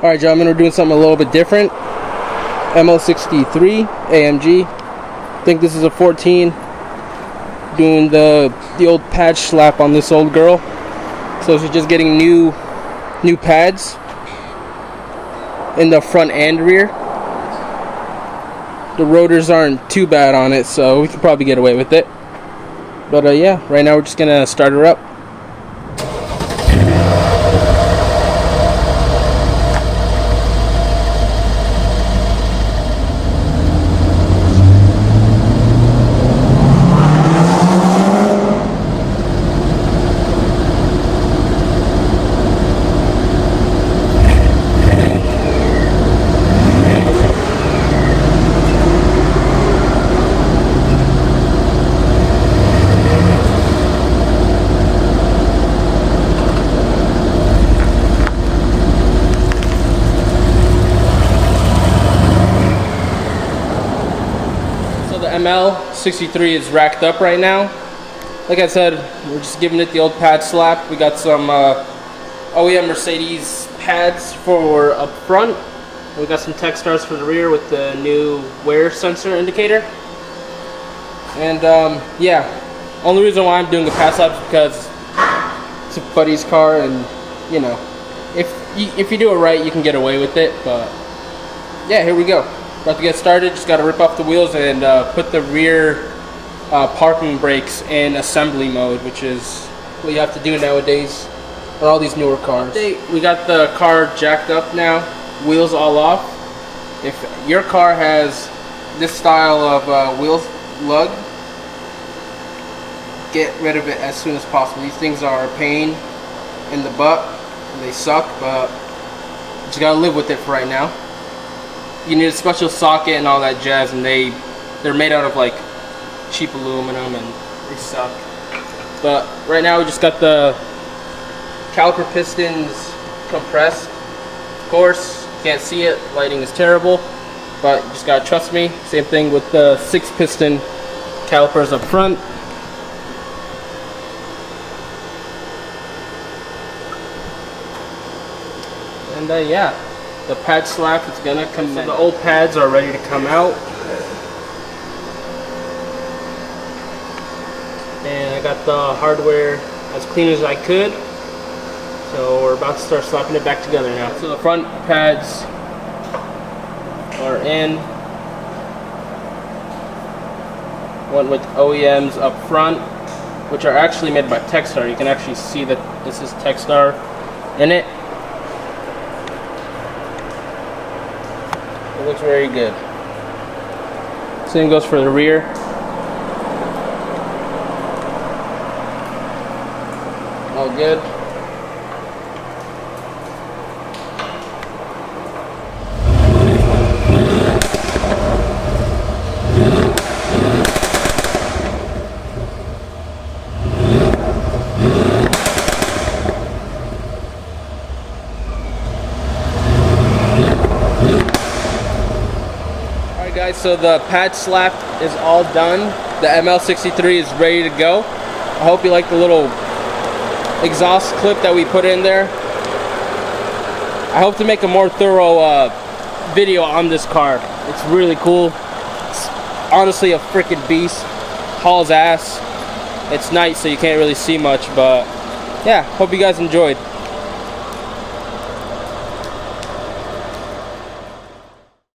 Alright, gentlemen, we're doing something a little bit different. ML63 AMG. I think this is a 14. Doing the old pad Schlap on this old girl. So she's just getting new pads in the front and rear. The rotors aren't too bad on it, so we could probably get away with it. But yeah, right now we're just gonna start her up. ML63 is racked up right now. Like I said, we're just giving it the old pad slap. We got some OEM Mercedes pads for up front. We got some tech stars for the rear with the new wear sensor indicator. And yeah, only reason why I'm doing the pad slap is because it's a buddy's car, and you know, if you do it right, you can get away with it. But yeah, here we go. About to get started. Just got to rip off the wheels and put the rear parking brakes in assembly mode, which is what you have to do nowadays on all these newer cars. We got the car jacked up now, wheels all off. If your car has this style of wheel lug, get rid of it as soon as possible. These things are a pain in the butt. They suck, but you just gotta live with it for right now. You need a special socket and all that jazz, and they're made out of like cheap aluminum, and they suck. But right now we just got the caliper pistons compressed. Of course, you can't see it, lighting is terrible, but you just gotta trust me. Same thing with the 6-piston calipers up front. And yeah, the pad slap is gonna come in. So the old pads are ready to come out. And I got the hardware as clean as I could. So we're about to start slapping it back together now. So the front pads are in. Went with OEMs up front, which are actually made by Techstar. You can actually see that this is Techstar in it. It looks very good. Same goes for the rear. All good. Guys, so the pad slap is all done. The ML63 is ready to go. I hope you like the little exhaust clip that we put in there. I hope to make a more thorough video on this car. It's really cool. It's honestly a freaking beast. Hauls ass. It's night, so you can't really see much, but yeah, hope you guys enjoyed.